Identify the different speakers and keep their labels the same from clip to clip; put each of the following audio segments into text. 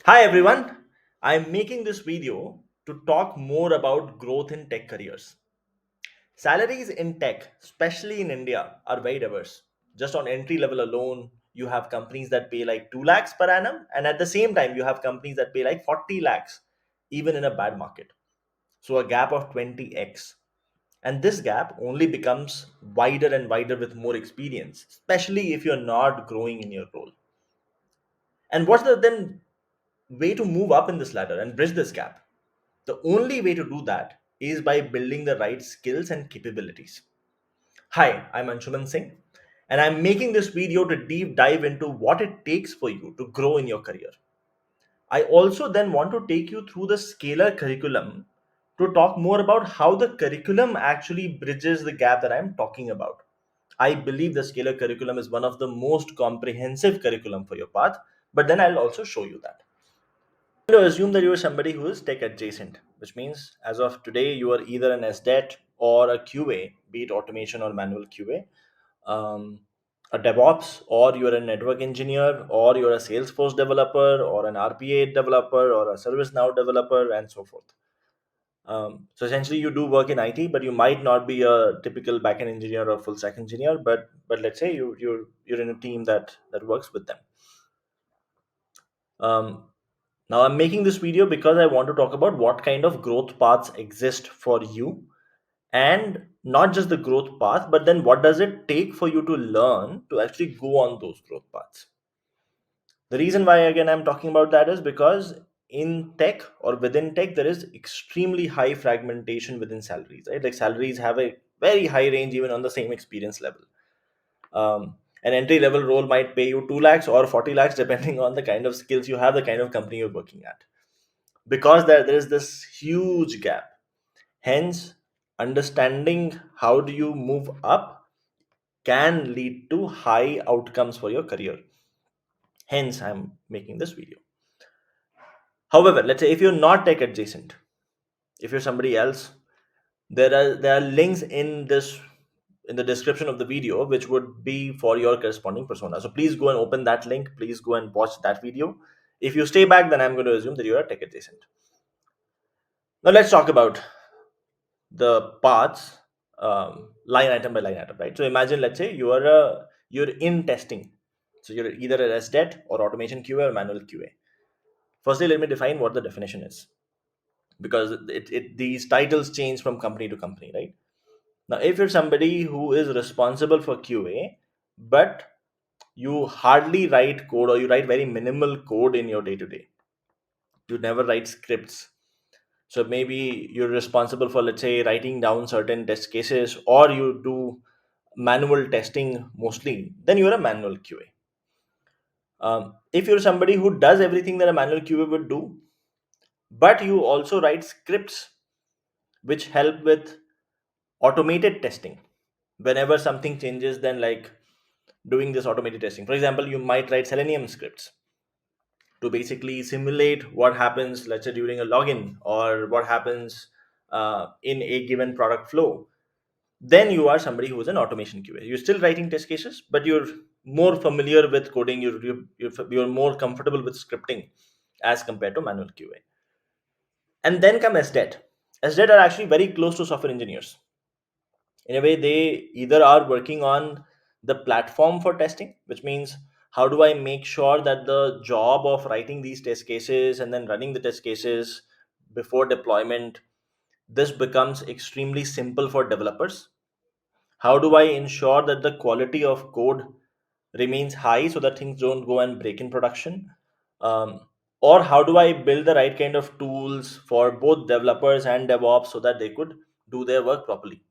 Speaker 1: Hi everyone, I'm making this video to talk more about growth in tech careers. Salaries in tech, especially in India, are very diverse. Just on entry level alone, you have companies that pay like 2 lakhs per annum, and at the same time, you have companies that pay like 40 lakhs, even in a bad market. So, a gap of 20x. And this gap only becomes wider and wider with more experience, especially if you're not growing in your role. And what's the then way to move up in this ladder and bridge this gap? The only way to do that is by building the right skills and capabilities. Hi, I'm Anshuman Singh, and I'm making this video to deep dive into what it takes for you to grow in your career. I also then want to take you through the scalar curriculum to talk more about how the curriculum actually bridges the gap that I'm talking about. I believe the scalar curriculum is one of the most comprehensive curriculum for your path, but then I'll also show you that. To assume that you are somebody who is tech adjacent, which means as of today, you are either an SDET or a QA, be it automation or manual QA, a DevOps, or you're a network engineer, or you're a Salesforce developer, or an RPA developer, or a ServiceNow developer, and so forth. So essentially, you do work in IT, but you might not be a typical backend engineer or full stack engineer. But let's say you're in a team that works with them. Um, Now, I'm making this video because I want to talk about what kind of growth paths exist for you, and not just the growth path, but then what does it take for you to learn to actually go on those growth paths. The reason why, again, I'm talking about that is because in tech or within tech, there is extremely high fragmentation within salaries, right? Like salaries have a very high range even on the same experience level. An entry level role might pay you 2 lakhs or 40 lakhs depending on the kind of skills you have, the kind of company you're working at, because there is this huge gap. Hence, understanding how do you move up can lead to high outcomes for your career. Hence, I'm making this video. However, let's say if you're not tech adjacent, if you're somebody else, there are links in the description of the video which would be for your corresponding persona. So please go and open that link. Please go and watch that video. If you stay back, then I'm going to assume that you're a tech adjacent. Now let's talk about the paths, line item by line item, right? So imagine, let's say you're in testing, so you're either a SDET or automation QA or manual QA. Firstly, let me define what the definition is, because these titles change from company to company, right? Now, if you're somebody who is responsible for QA, but you hardly write code or you write very minimal code in your day to day, you never write scripts. So maybe you're responsible for, let's say, writing down certain test cases, or you do manual testing mostly, then you're a manual QA. If you're somebody who does everything that a manual QA would do, but you also write scripts which help with automated testing, whenever something changes, then like doing this automated testing. For example, you might write Selenium scripts to basically simulate what happens, let's say, during a login, or what happens in a given product flow. Then you are somebody who is an automation QA. You're still writing test cases, but you're more familiar with coding. You're more comfortable with scripting as compared to manual QA. And then come SDET. SDET are actually very close to software engineers. In a way, they either are working on the platform for testing, which means how do I make sure that the job of writing these test cases and then running the test cases before deployment, this becomes extremely simple for developers. How do I ensure that the quality of code remains high so that things don't go and break in production? Um, or how do I build the right kind of tools for both developers and DevOps so that they could do their work properly?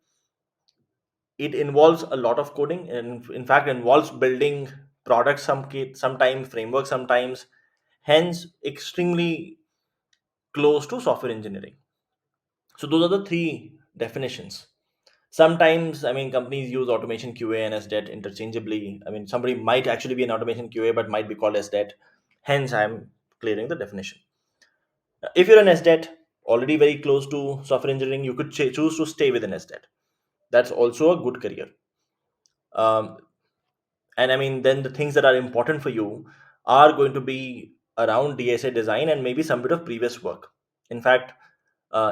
Speaker 1: It involves a lot of coding, and in fact involves building products sometimes, framework sometimes. Hence, extremely close to software engineering. So those are the three definitions. Sometimes, I mean, companies use automation QA and SDET interchangeably. I mean, somebody might actually be an automation QA but might be called SDET. Hence, I'm clearing the definition. If you're an SDET, already very close to software engineering, you could choose to stay with an SDET. That's also a good career. Um, and I mean, then the things that are important for you are going to be around DSA design and maybe some bit of previous work. In fact,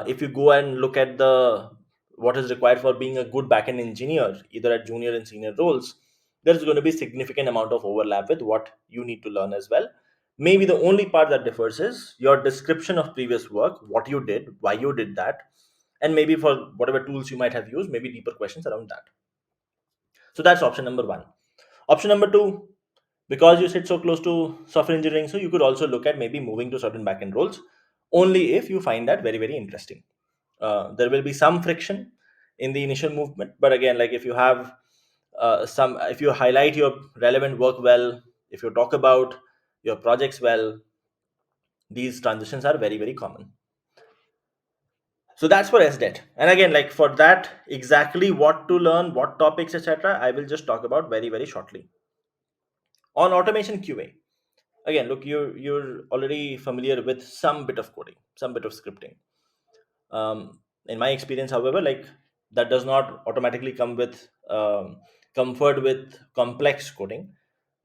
Speaker 1: if you go and look at the what is required for being a good backend engineer, either at junior and senior roles, there's going to be significant amount of overlap with what you need to learn as well. Maybe the only part that differs is your description of previous work, what you did, why you did that, and maybe for whatever tools you might have used, maybe deeper questions around that. So that's option number one. Option number two, because you sit so close to software engineering, so you could also look at maybe moving to certain backend roles only if you find that very, very interesting. There will be some friction in the initial movement, but again, like if you have if you highlight your relevant work well, if you talk about your projects well, these transitions are very, very common. So that's for SDET. And again, like for that, exactly what to learn, what topics, etc., I will just talk about very, very shortly. On automation QA, again, look, you're already familiar with some bit of coding, some bit of scripting. In my experience, however, like that does not automatically come with comfort with complex coding,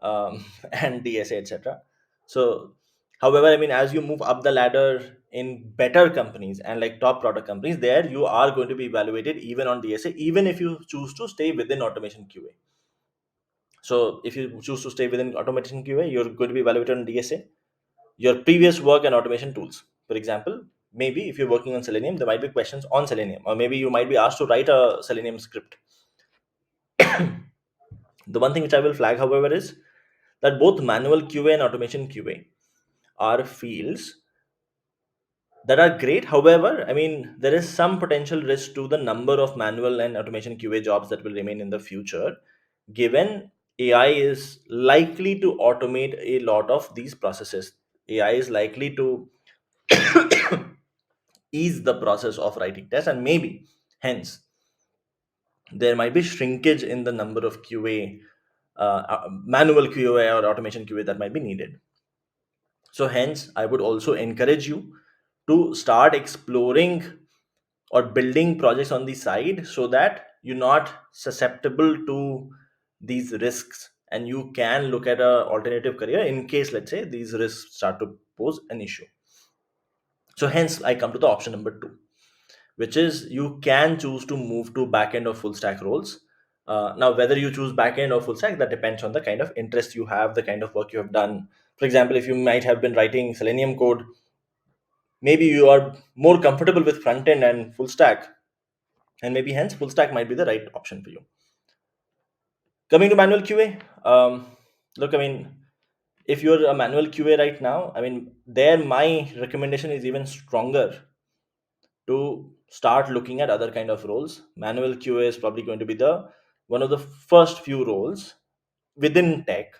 Speaker 1: and DSA, etc. So, however, I mean, as you move up the ladder in better companies and like top product companies, there you are going to be evaluated even on DSA, even if you choose to stay within automation QA. So, if you choose to stay within automation QA, you're going to be evaluated on DSA, your previous work and automation tools. For example, maybe if you're working on Selenium, there might be questions on Selenium, or maybe you might be asked to write a Selenium script. The one thing which I will flag, however, is that both manual QA and automation QA are fields that are great. However, I mean, there is some potential risk to the number of manual and automation QA jobs that will remain in the future, given AI is likely to automate a lot of these processes. AI is likely to ease the process of writing tests, and maybe hence there might be shrinkage in the number of QA, manual QA or automation QA that might be needed. So hence I would also encourage you to start exploring or building projects on the side so that you're not susceptible to these risks, and you can look at a alternative career in case, let's say, these risks start to pose an issue. So hence I come to the option number two, which is you can choose to move to backend or full stack roles. Now, whether you choose backend or full stack, that depends on the kind of interest you have, the kind of work you have done. For example, if you might have been writing Selenium code, maybe you are more comfortable with front end and full stack, and maybe hence full stack might be the right option for you. Coming to manual QA, look, I mean, if you're a manual QA right now, I mean, there my recommendation is even stronger to start looking at other kind of roles. Manual QA is probably going to be the one of the first few roles within tech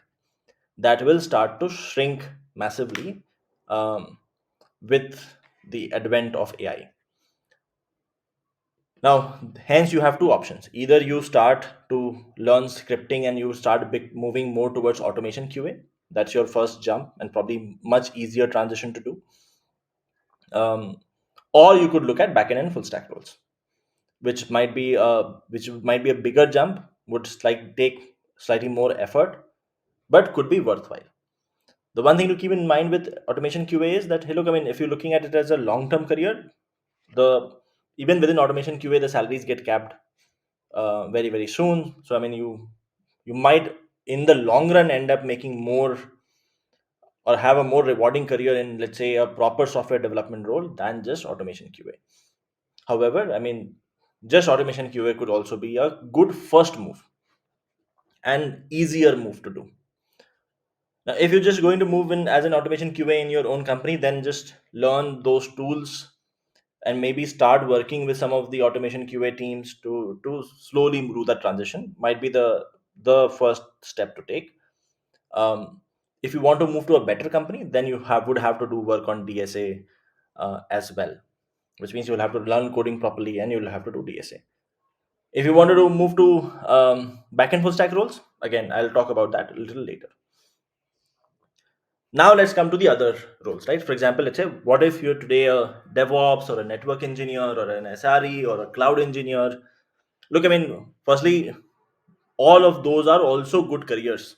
Speaker 1: that will start to shrink massively, um, with the advent of AI. Now, hence you have two options. Either you start to learn scripting and you start moving more towards automation QA. That's your first jump and probably much easier transition to do. Um, or you could look at backend and full stack roles, which might be a bigger jump, would like take slightly more effort, but could be worthwhile. The one thing to keep in mind with automation QA is that, hey, look, I mean, if you're looking at it as a long term career, the even within automation QA, the salaries get capped very, very soon. So I mean, you might in the long run end up making more or have a more rewarding career in, let's say, a proper software development role than just automation QA. However, I mean, just automation QA could also be a good first move and easier move to do. Now, if you're just going to move in as an automation QA in your own company, then just learn those tools and maybe start working with some of the automation QA teams to slowly do that transition. Might be the first step to take. If you want to move to a better company, then you would have to do work on DSA as well, which means you'll have to learn coding properly and you'll have to do DSA. If you wanted to move to back and full stack roles, again, I'll talk about that a little later. Now let's come to the other roles, right? For example, let's say, what if you're today a DevOps or a network engineer or an SRE or a cloud engineer? Look, I mean, firstly, all of those are also good careers.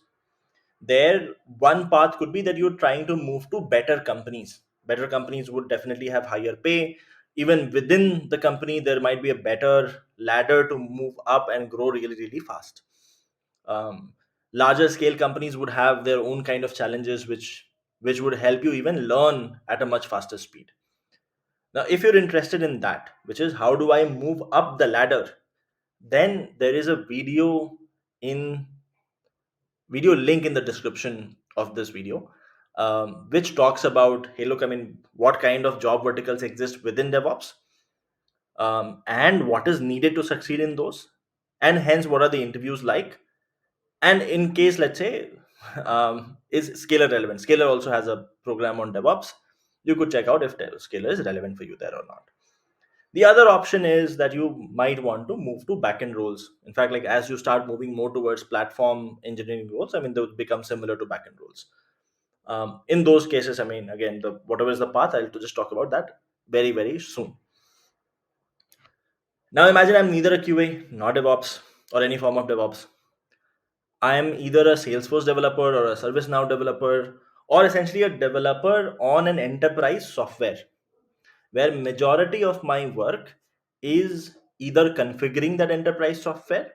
Speaker 1: There, one path could be that you're trying to move to better companies. Better companies would definitely have higher pay. Even within the company, there might be a better ladder to move up and grow really, really fast. um, Larger scale companies would have their own kind of challenges, which would help you even learn at a much faster speed. Now, if you're interested in that, which is how do I move up the ladder, then there is a in video link in the description of this video, which talks about, hey, look, I mean, what kind of job verticals exist within DevOps, and what is needed to succeed in those, and hence what are the interviews like. And in case, let's say, is Scalar relevant? Scalar also has a program on DevOps. You could check out if Scalar is relevant for you there or not. The other option is that you might want to move to backend roles. In fact, like as you start moving more towards platform engineering roles, I mean, they would become similar to backend roles. In those cases, I mean, again, the whatever is the path, I'll just talk about that very, very soon. Now, imagine I'm neither a QA nor DevOps or any form of DevOps. I am either a Salesforce developer or a ServiceNow developer, or essentially a developer on an enterprise software, where majority of my work is either configuring that enterprise software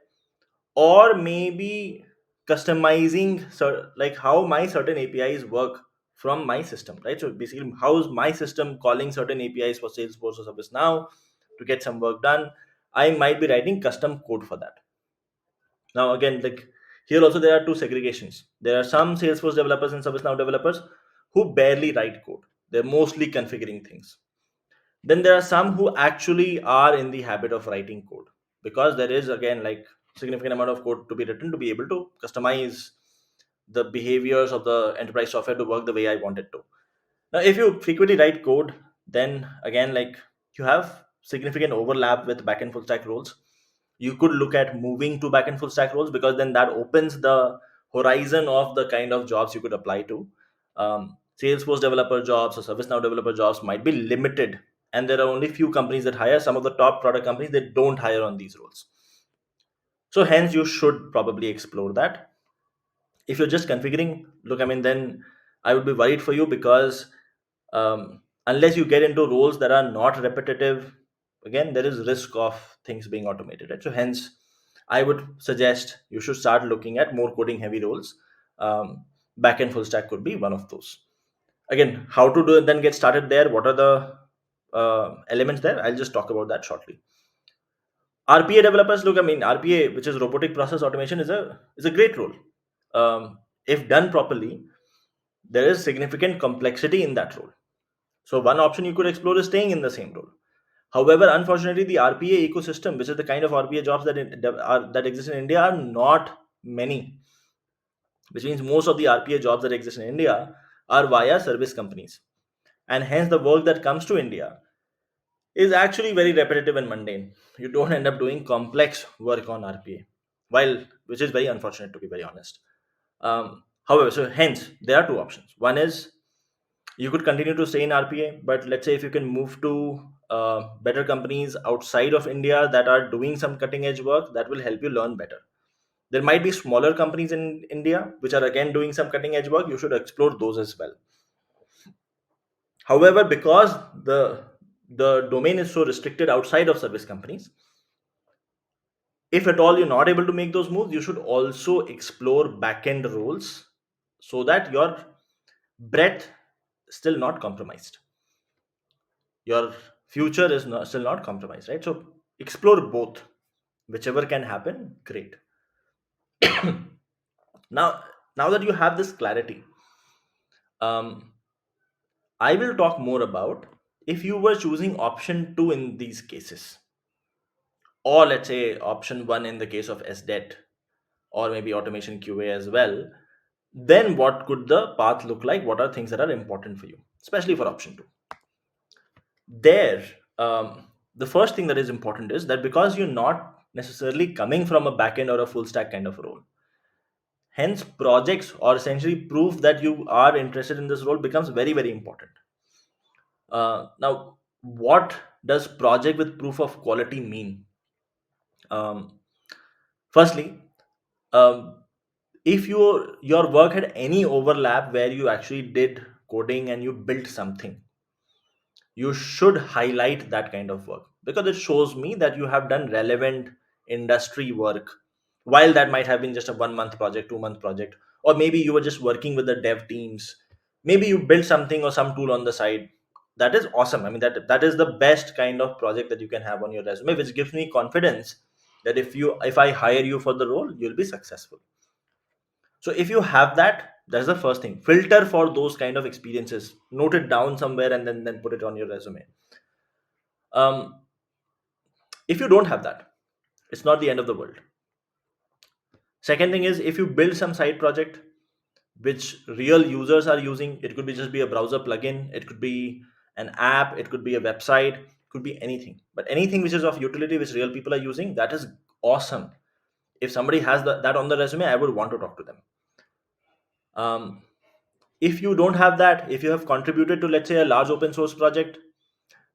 Speaker 1: or maybe customizing like how my certain APIs work from my system, right? So basically, how is my system calling certain APIs for Salesforce or ServiceNow to get some work done? I might be writing custom code for that. Now, again, like here also there are two segregations. There are some Salesforce developers and ServiceNow developers who barely write code. They're mostly configuring things. Then there are some who actually are in the habit of writing code, because there is, again, like significant amount of code to be written to be able to customize the behaviors of the enterprise software to work the way I want it to. Now, if you frequently write code, then again, like you have significant overlap with back and full stack roles. You could look at moving to back and full stack roles, because then that opens the horizon of the kind of jobs you could apply to. Salesforce developer jobs or ServiceNow developer jobs might be limited, and there are only few companies that hire. Some of the top product companies, they don't hire on these roles. So hence you should probably explore that. If you're just configuring, look, I mean, then I would be worried for you, because unless you get into roles that are not repetitive, again, there is risk of things being automated, right? So hence I would suggest you should start looking at more coding heavy roles. Back and full stack could be one of those. Again, how to do it, then get started there, what are the elements there, I'll just talk about that shortly. RPA developers, look, I mean, RPA, which is robotic process automation, is a great role. If done properly, there is significant complexity in that role. So one option you could explore is staying in the same role. However, unfortunately, the RPA ecosystem, which is the kind of RPA jobs that exist in India, are not many. Which means most of the RPA jobs that exist in India are via service companies, and hence the work that comes to India is actually very repetitive and mundane. You don't end up doing complex work on RPA, while which is very unfortunate, to be very honest. However, so hence there are two options. One is you could continue to stay in RPA, but let's say if you can move to better companies outside of India that are doing some cutting edge work, that will help you learn better. There might be smaller companies in India which are again doing some cutting edge work. You should explore those as well. However, because the domain is so restricted outside of service companies, if at all you're not able to make those moves, you should also explore back-end roles, so that your breadth still not compromised. Your future is still not compromised, right? So explore both. Whichever can happen, great. now now that you have this clarity, um, I will talk more about if you were choosing option 2 in these cases, or let's say option 1 in the case of SDET, or maybe automation QA as well. Then what could the path look like? What are things that are important for you, especially for option 2? There, the first thing that is important is that because you're not necessarily coming from a backend or a full stack kind of role, hence projects or essentially proof that you are interested in this role becomes very, very important. Now, what does project with proof of quality mean? um, Firstly, um, If your work had any overlap where you actually did coding and you built something, you should highlight that kind of work, because it shows me that you have done relevant industry work, while that might have been just a 1 month project, 2 month project, or maybe you were just working with the dev teams, maybe you built something or some tool on the side. That is awesome. I mean, that is the best kind of project that you can have on your resume, which gives me confidence that if I hire you for the role, you'll be successful. So if you have that, that's the first thing. Filter for those kind of experiences, note it down somewhere, and then put it on your resume. um, if you don't have that, it's not the end of the world. Second thing is, if you build some side project which real users are using, it could be just be a browser plugin, it could be an app, it could be a website, it could be anything, but anything which is of utility which real people are using, that is awesome. If somebody has that on the resume, I would want to talk to them. um, if you don't have that, if you have contributed to, let's say, a large open source project,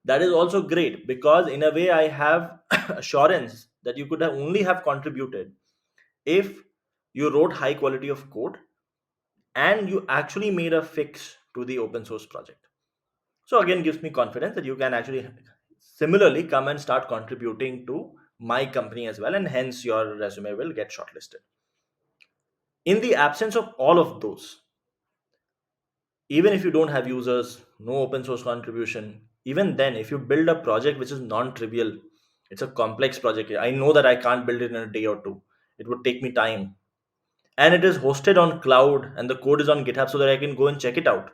Speaker 1: that is also great, because in a way I have assurance that you could have only have contributed if you wrote high quality of code and you actually made a fix to the open source project. So again, gives me confidence that you can actually similarly come and start contributing to my company as well, and hence your resume will get shortlisted. In the absence of all of those, even if you don't have users, no open source contribution, even then, if you build a project which is non-trivial, it's a complex project, I know that I can't build it in a day or two, it would take me time, and it is hosted on cloud and the code is on GitHub, so that I can go and check it out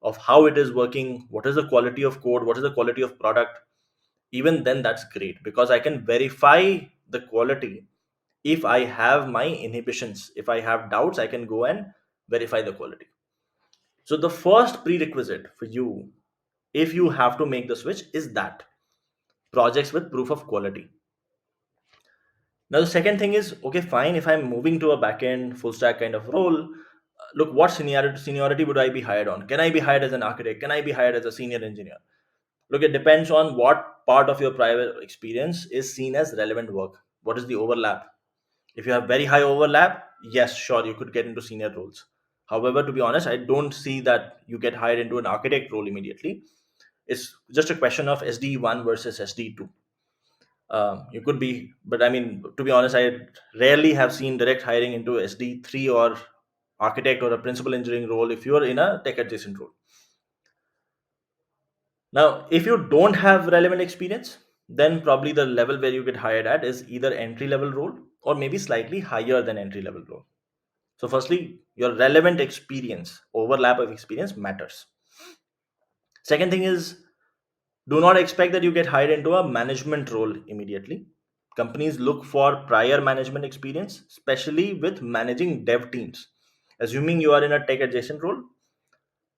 Speaker 1: of how it is working, what is the quality of code, what is the quality of product, even then that's great, because I can verify the quality. If I have my inhibitions, if I have doubts, I can go and verify the quality. So the first prerequisite for you, if you have to make the switch, is that projects with proof of quality. Now the second thing is, okay, fine, if I'm moving to a backend full stack kind of role, look, what seniority would I be hired on? Can I be hired as an architect? Can I be hired as a senior engineer? Look, it depends on what part of your prior experience is seen as relevant work. What is the overlap? If you have very high overlap, yes, sure, you could get into senior roles. However, to be honest, I don't see that you get hired into an architect role immediately. It's just a question of SD1 versus SD2. You could be, but I mean, to be honest, I rarely have seen direct hiring into SD3 or architect or a principal engineering role if you're in a tech adjacent role. Now, if you don't have relevant experience, then probably the level where you get hired at is either entry level role or maybe slightly higher than entry level role. So, firstly, your relevant experience, overlap of experience matters. Second thing is, do not expect that you get hired into a management role immediately. Companies look for prior management experience, especially with managing dev teams. Assuming you are in a tech adjacent role,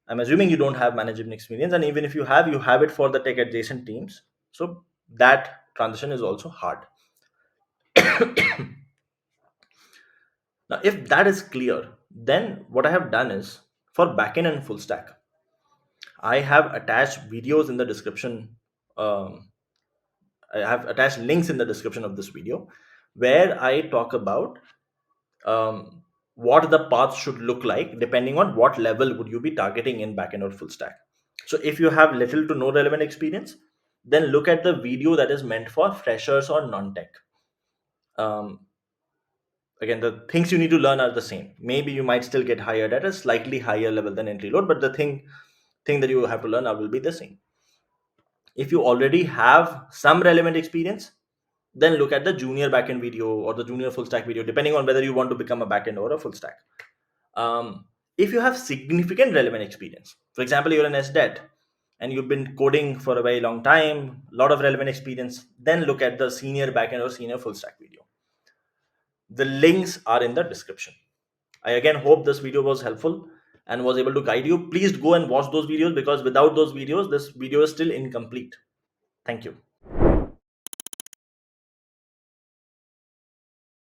Speaker 1: I'm assuming you don't have management experience, and even if you have it for the tech adjacent teams. So that transition is also hard. Now, if that is clear, then what I have done is, for backend and full stack, I have attached videos in the description. Um, I have attached links in the description of this video where I talk about um, what the path should look like depending on what level would you be targeting in backend or full stack. So if you have little to no relevant experience, then look at the video that is meant for freshers or non-tech. um, Again, the things you need to learn are the same. Maybe you might still get hired at a slightly higher level than entry load, but the thing that you have to learn will be the same. If you already have some relevant experience, then look at the junior backend video or the junior full stack video, depending on whether you want to become a backend or a full stack. If you have significant relevant experience, for example, you're an SDET and you've been coding for a very long time, a lot of relevant experience, then look at the senior backend or senior full stack video. The links are in the description. I again hope this video was helpful and was able to guide you. Please go and watch those videos, because without those videos, this video is still incomplete. Thank you.